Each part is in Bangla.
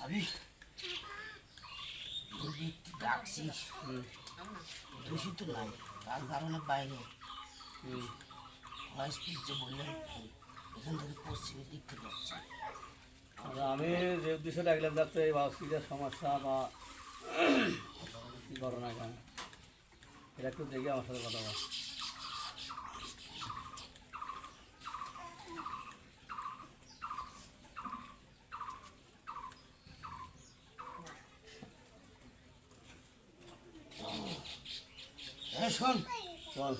আমি যদি একটু ডাকছিস দূষিত নাই, তার কারণে বাইরে ভয়েস পিচ যে বললেন এখান থেকে পশ্চিমের দিক থেকে যাচ্ছে। আমি যে উদ্দেশ্যে ডাকলাম যাতে এই বাসিদের সমস্যা বা কী ঘটনা এখানে এটা একটু দেখে আমার সাথে কথা বল। শোন বল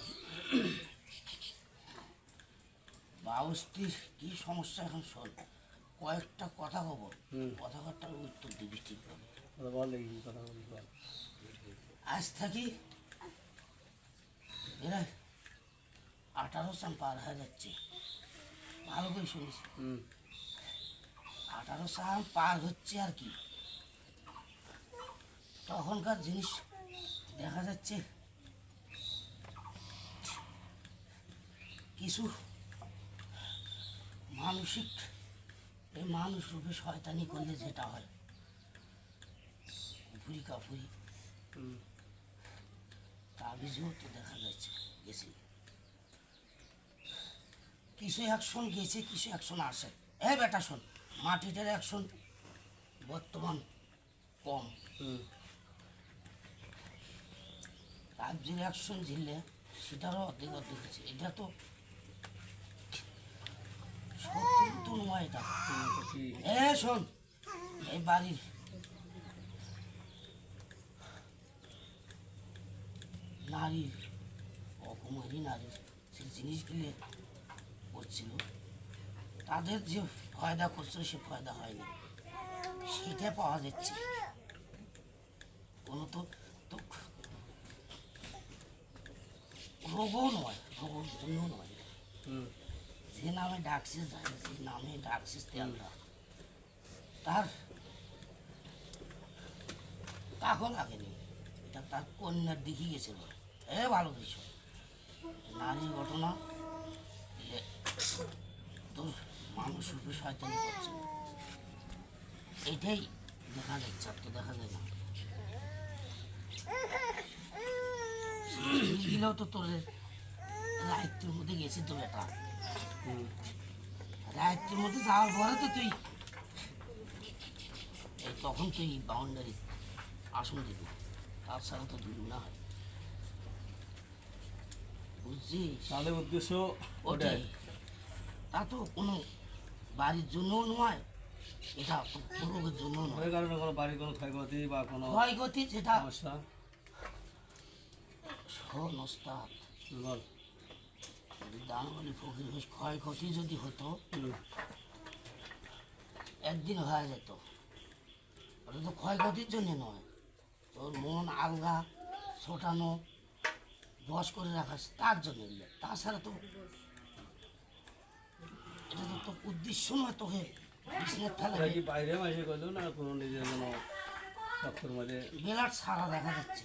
বাউস্তির কি সমস্যা এখন শোন, কয়েকটা কথা হবো, কথাবার্তার উত্তর দিবি ঠিকভাবে। বল দেখি কী কথা বলিস বল। আজ থাকি এরা 18 সাল পার হয়ে যাচ্ছে, ভালো করে শুনিস। 18 সাল পার হচ্ছে আর কি, তখনকার জিনিস দেখা যাচ্ছে কিছু মানসিক, এই মানুষ রূপে শয়তানি করলে যেটা হয় কুফুরি কাফুরি তাবিজও তো দেখা যাচ্ছে গেছে, কিছু অ্যাকশন গেছে, কিছু অ্যাকশন আসে। বেটা শোন, মাটিটার অ্যাকশন বর্তমান কম, তাবিজের অ্যাকশন ঝিললে সেটারও অর্ধেক অর্ধেক হচ্ছে। এটা তো সত্যি তো নয় এটা। শোন, এই বাড়ির নারীর অকুমারী নারীর যে জিনিসগুলি করছিল, তাদের যে ফায়দা করছিল সে ফায়দা হয়নি, সেটা পাওয়া যাচ্ছে। কোনো তো তো রোগও নয়, রোগের জন্য নয়, যে নামে ডাকছিস যে নামে ডাকছিস তেলটা তার তাকে লাগেনি, এটা তার কন্যার দিকে গেছিল। ভালো কিছু নারীর ঘটনা তোর মানুষ রূপে শয়তানি করছে, এটাই দেখা যাচ্ছে, আর তো দেখা যায় না। জিনিসগুলোও তো তোর রায়ত্রের মধ্যে গেছে তো বেটা, রায়ত্রের মধ্যে যাওয়ার পরে তো তুই তখন তুই বাউন্ডারি আসন দিবি, তাছাড়া তো দিবি না, হয় বুঝছিস? তাহলে উদ্দেশ্য ওটাই, তা তো কোনো বাড়ির জন্যও নয়, এটা রোগের জন্য নয়, ওই কারণে কোনো বাড়ির কোনো ক্ষয়ক্ষতি বা কোনো ক্ষয়ক্ষতি যেটা সমস্যা শোন ওস্তাদ, বল। দানবলি ফকির ক্ষয়ক্ষতি যদি হতো একদিন হয়ে যেত, ওটা তো ক্ষয়ক্ষতির জন্য নয়, তোর মন আলগা ছোটানো বস করে রাখাস তার জন্য, তাছাড়া তো এটা তো তোর উদ্দেশ্য নয় তোকে বিছানায় ফেলা। কি বাইরে মাসে করলো না কোনো নিজের কোনো শক্তর মধ্যে বেলার ছাড়া দেখা যাচ্ছে,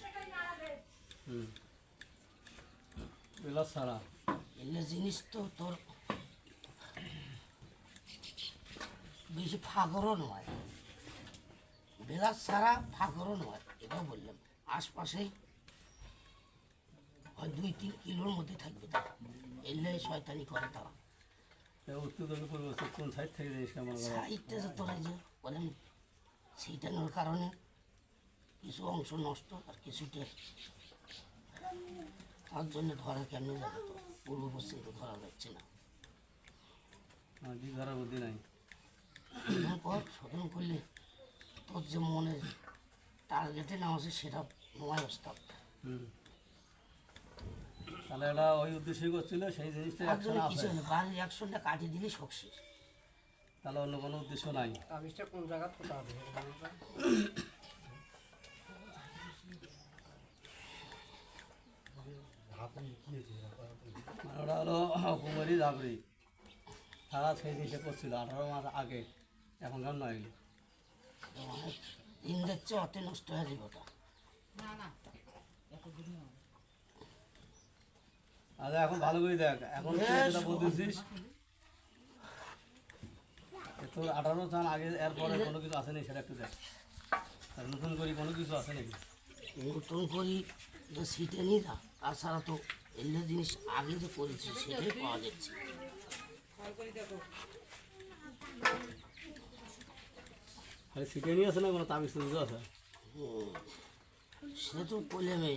বেলা ছাড়া এগুলো জিনিস তো তোর বেশি ফাঁকরও নয়, বেলার ছাড়া ফাঁকরও নয়, এটাও বললাম আশপাশেই হয় 2-3 কিলোর মধ্যে থাকবে, তারা এলে শয়তানি করে তারা। উত্তর দক্ষিণ পূর্ব কোন সাইড থেকে জিনিসটা মনে করো সাইডটা যে তোরা যে বলেন ছিটানোর কারণে কিছু অংশ নষ্ট আর কিছুটা তার জন্য ধরা কেমন যাবে, তো পূর্ব পশ্চিম তো ধরা যাচ্ছে না, ধরার বুদ্ধি নাই। শোধন কর, শোধন করলে তোর যে মনের টার্গেটে নেওয়া আছে সেটা নয় ওস্তাদ। তাহলে এটা ওই উদ্দেশ্যই করছিল সেই জিনিসটা একজনে কিছু নেই, বাড়ির অ্যাকশনটা কাটিয়ে দিলে শখসি, তাহলে অন্য কোনো উদ্দেশ্য নাই। তাবিজটা কোন জায়গা ফোটা হবে? ওটা হলো কুমারী ধাবরি, তারা সেই জিনিসটা করছিল 18 মাস আগে, এখনকার নয়। দিন যাচ্ছে অতে নষ্ট হয়ে যাবে ওটা। আচ্ছা এখন ভালো করে দেখ, এখন তুই যেটা বলতেছিস তোর 18 চান আগে এরপরে কোনো কিছু আছে নাকি সেটা একটু দেখ। আর নতুন করে কোনো কিছু আছে নাকি? নতুন করি যে সিটে নিয়ে যা, তাছাড়া তো এগুলো জিনিস আগে যে করেছি সেটাই পাওয়া যাচ্ছে। আরে সিটে নিয়ে আছে না কোনো তাবিজ তুবিজ আছে? সে তো প্রবলেমে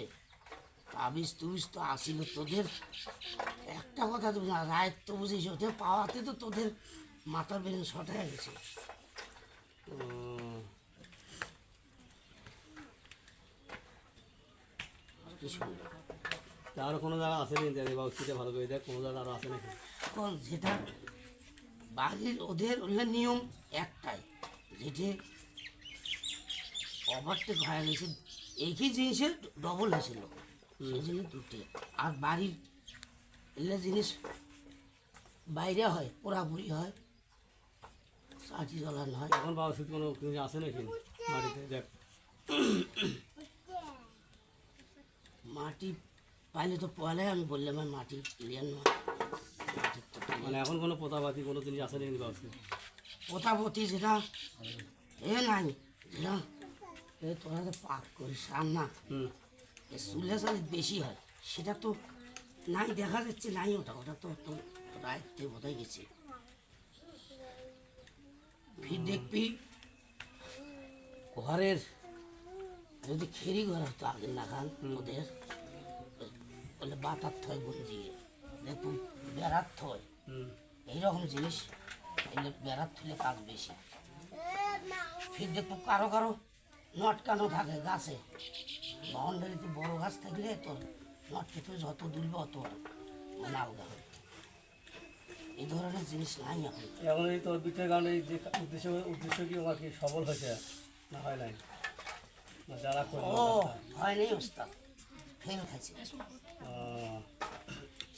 তাবিজ তুবিজ তো আসিল তোদের। একটা কথা তুমি না, রায় তো বুঝিস ওদের পাওয়াতে তো তোদের মাথার বেরেন শর্ট হয়ে গেছে। আর কি শুনবো? আরও কোনো জায়গা আছে নাকি জানি বাবু, সিটে ভালো করে দেখ কোনো জায়গা আরও আছে নাকি? এখন যেটা বাড়ির ওদের ওদের নিয়ম একটাই, যেটি ওভারটেক হয়ে গেছে একই জিনিসের ডবল হয়েছিল, সেই জন্য দুটি। আর বাড়ির এগুলো জিনিস বাইরে হয়, পুরাপুরি হয়, চাটি জ্বালানো হয়। এখন বাবু সিট কোনো কিছু আছে নাকি বাড়িতে দেখ? মাটি পাইলে তো পয়লাই আমি বললাম আমি মাটি ক্লিয়ার নয়, মাটির তো মানে এখন কোনো পোতাপাতি কোনো জিনিস আছে নাকি বাবু? পোতাপতি যেটা এ নাই, যেটা এ তোরা তো পাক করিস রান্না, হুম। এ চুলে চালে বেশি হয়, সেটা তো নাই, দেখা যাচ্ছে নাই, ওটা ওটা তো তো রায়তে বোধহয় গেছে। ফির দেখবি ঘরের যদি খেরি ঘর হতো আগে নাগান ওদের, বলে বাতার থয় গঞ্জিয়ে দেখুন বেড়ার থয়, হুম। এইরকম জিনিস এগুলো বেড়ার থলে কাজ বেশি। ফির দেখবো কারো কারো নটকানো থাকে গাছে, বাউন্ডারিতে বড় গাছ থাকলে তোর নটকে যত দুলবে অত মানে আলগা হবে। এই ধরনের জিনিস নাই এখন। এখন এই তোর পিঠের কারণে এই যে উদ্দেশ্য কি আমার কি সফল হয়েছে না হয় নাই? না যারা করলো ও হয়নি ওস্তাদ, ফেল খাইছে।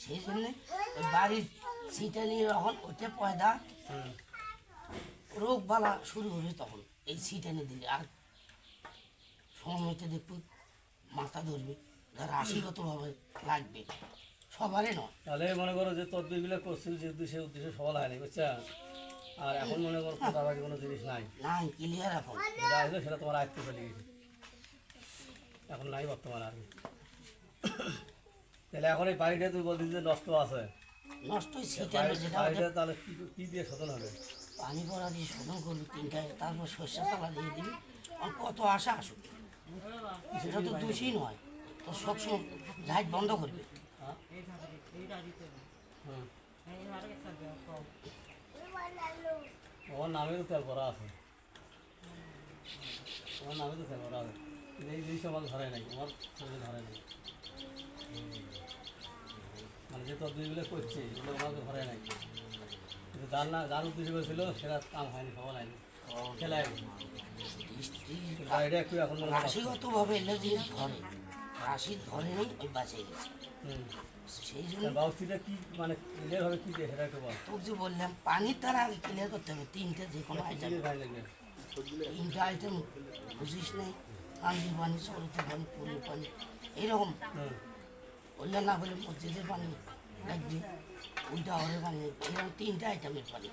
সেই জন্যে ওই বাড়ির সিটা নিয়ে যখন ওঠে পয়দা রোগ বালা শুরু হবে তখন এই সিট এনে দিলে। আর সময়তে দেখবি মাথা ধরবে, যার রাশিগতভাবে লাগবে, সবারই নয়। তাহলে মনে করো যে তোর দুইগুলো করছিল যে উদ্দেশ্য সফল হয়নি বুঝছা, আর এখন মনে করো পোতাবাজি কোনো জিনিস নাই, নাই ক্লিয়ার এখন। যেটা আসলে সেটা তোমার আয়ত্তে চলে গেছে, এখন নাই বর্তমানে আর কি। তাহলে এখন এই বাড়িটা তুই বলছিস যে নষ্ট আছে, নষ্টই সিটা যেটা বাড়িটা তাহলে কি দিয়ে শোধন হবে? পানি পড়া দিয়ে শোধন করবি তিনটায়, তারপর সর্ষে চালা দিয়ে দিবি, আর কত আশা আসুক, সেটা তো দোষই নয়। তো সবসময় লাইট বন্ধ করবি। হুম। আমার নামে তো তেল ভরা আছে, আমার নামে তো তেল ভরা আছে, কিন্তু এই জিনিসটা আমার ধরে নাই, আমার শরীরে ধরে নাই, মানে যে তোর দুইগুলো করছে এগুলো আমাকে ধরে নাই, কিন্তু যার উদ্দেশ্য করেছিল সেটা কাম হয়নি, সফল হয়নি, খেলায় এটা একটু এখন মনে হয়। রাশিগতভাবে এলে জিনিস ধরে, রাশি ধরে নেই ওই বাঁচিয়ে গেছে। হুম। সেই জন্য বাউসিটা কি মানে ক্লিয়ার হবে কি দিয়ে সেটা একটু বল। তোকে যে বললাম পানির দ্বারা আগে ক্লিয়ার করতে হবে তিনটে, যে কোনো আইটেম কি গায়ে লাগবে? তিনটে আইটেম বুঝিস নেই, কান্দির পানি, সরতের পানি, পুরের পানি, এইরকম হুম। বললে না বলে মসজিদের পানি লাগবে, উল্টা হরের পানি, এরকম তিনটে আইটেমের পানি,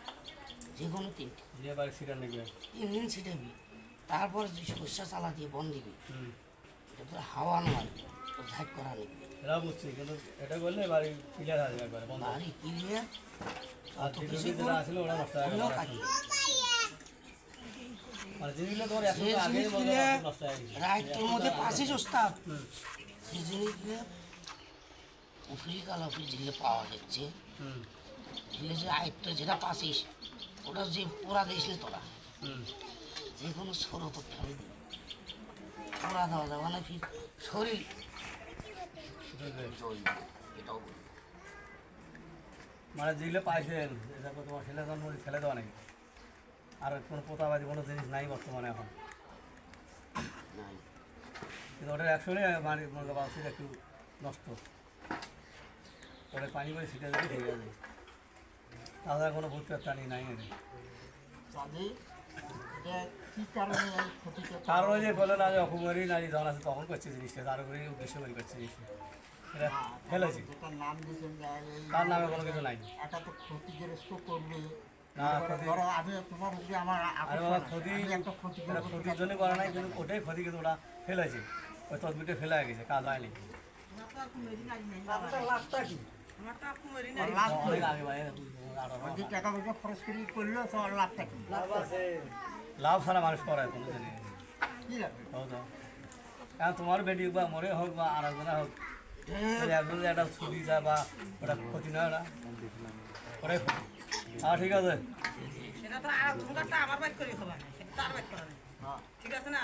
যে কোনো তিনটে দিয়ে বাড়ি সিটার নেবে। 3 দিন ছিটাবি, তারপরে তুই সর্ষা চালা দিয়ে বন দিবি, হুম। এটা তোর হাওয়া নয়, তোর ঝাঁক করা নেবে। এরা বুঝছি, কিন্তু এটা করলে বাড়ি ক্লিয়ার হয়ে যাবে একবারে বন্ধ। বাড়ি ক্লিয়ার, আর অত যেগুলো কিছু যেটা আসলে ওরা নষ্ট হয়ে করলেও গেল। কাটবে। মানে যেগুলো তোমার একশো যে আগে জিনিসগুলো নষ্ট হয়ে গেছে। রাইটের মধ্যে পাশিস ওস্তাদ, সেই জিনিসগুলো উফরি কালা উফরি যেগুলো পাওয়া যাচ্ছে, হুম। যেগুলো যে আয়ত্ত যেটা পাশিস ওটা যে পোড়া দিস না তোরা, হুম। যে কোনো সরো তো ফেলে দিবি, পোড়া দেওয়া যাবে না, ফির শরীর জ্বলবে, এটাও বলবো। মানে যেগুলো পাইছেন এটা তো তোমার ছেলে জন্ম ফেলে দেওয়া নাকি? আর কোনো পোতাবাজি কোনো জিনিস নাই বর্তমানে এখন, নাই। কিন্তু ওটা একশোরে মানে মনে করো সেটা একটু নষ্ট, পরে পানি করে সেটা যদি ঠিক আছে, তাছাড়া কোনো ভূত প্রাণী নাই এনে। কারণ ওই যে বলে না যে অকুমারি নারী যখন আছে তখন করছে জিনিসটা, তার উপরে উদ্দেশ্য করে করছে জিনিসটা, এটা ফেলেছি, যেটার নাম দিয়েছেন তার নামে কোনো কিছু নাই। এটা তো ক্ষতিগ্রস্ত করবে, না ক্ষতি ধরো আমি তোমার উপরে আমার আরে বাবা ক্ষতি আমি একটা ক্ষতি এটা ক্ষতির জন্য করা নাই, কিন্তু ওটাই ক্ষতি, কিন্তু ওটা ফেলেছে, ওই তদবিরটা ফেলে গেছে, কাজ হয়নি। লাভ অনেক আগে ভাই, যে টাকা পয়সা খরচ করে করলো তো লাভটা কি লাভ ছাড়া মানুষ করে কোনো জিনিস কি লাভ হতো। কারণ তোমার বেটি বা মরে হোক বা আর একজনে হোক, যদি একজন একটা ছুটি যায় বা ওটা ক্ষতি নয়, ওটা ওটাই ক্ষতি। ঠিক আছে, সেটা তো আর ঘুমটা আমার বাইক করে হবে না, সেটা তার বাইক করা নেই। ঠিক আছে না?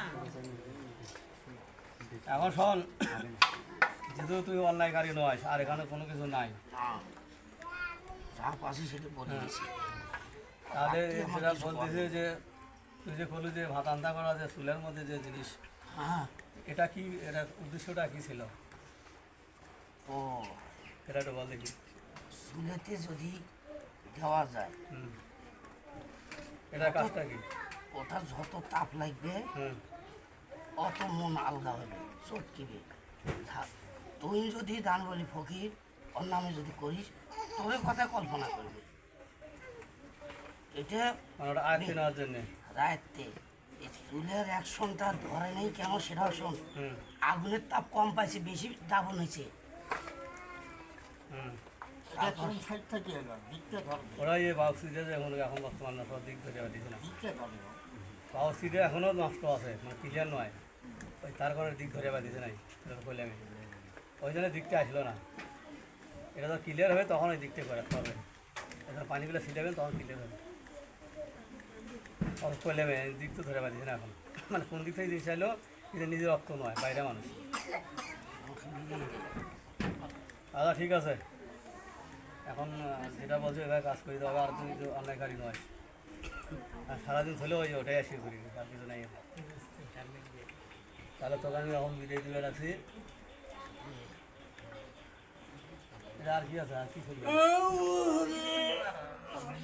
এখন শোন, যেহেতু তুই অন্যায়কারী নয় আর এখানে কোনো কিছু নাই, না যা পাশে সেটা বলে দিছি। তাহলে আমার যেটা কিছু বলতেছে যে তুই যে করলি যে ভাত আন্দা করা যে চুলের মধ্যে যে জিনিস, হ্যাঁ এটা কি, এটা উদ্দেশ্যটা কি ছিল, ও এটা একটু বল দেখি। চুলেতে যদি দেওয়া যায় হুম, এটা কাজটা কি? ওটা যত তাপ লাগবে হুম, অত মন আলগা হবে, চটকিবে। থাক, তুই যদি দান বলি ফকির ওর নামে যদি করিস, তোর কথা কল্পনা করবে। এটা মানে ওটা আয়ত্তে নেওয়ার জন্যে। রায়তে এই চুলের অ্যাকশনটা ধরে নেই কেন সেটাও শোন। হুম, আগুনের তাপ কম পাইছে, বেশি দাবন হয়েছে। হুম, এটা কোন সাইড থেকে এলো দিকটা ধরবে ওরা এই বাউসিটা যে এখন বর্তমান না, সব দিক ধরে দিচ্ছে না, দিকটা ধরবে বাউসিটা এখনও নষ্ট আছে, মানে ক্লিয়ার নয়, ওই তার কারণে দিক ধরে দিচ্ছে নাই, এটা বললে আমি ওই জন্য দিকটা আসলো না। এটা তো ক্লিয়ার হবে তখন ওই দিকটা করে করবে, যখন পানিগুলো ছিটাবেন তখন ক্লিয়ার হবে। তখন করলে আমি দিক তো ধরে পাচ্ছি না এখন, মানে কোন দিক থেকে জিনিস চাইলো, এটা নিজের রক্ত নয়, বাইরে মানুষ। আচ্ছা ঠিক আছে, এখন যেটা বলছো এভাবে কাজ করে দেওয়া, আর তুমি তো অন্যায়কারী নয়, আর সারাদিন হলেও ওই যে ওটাই আসি করি, আর কিছু নাই। তাহলে তোকে আমি এখন বিদায় দিয়ে রাখছি। এটা আর কি আছে, আর কি করবি?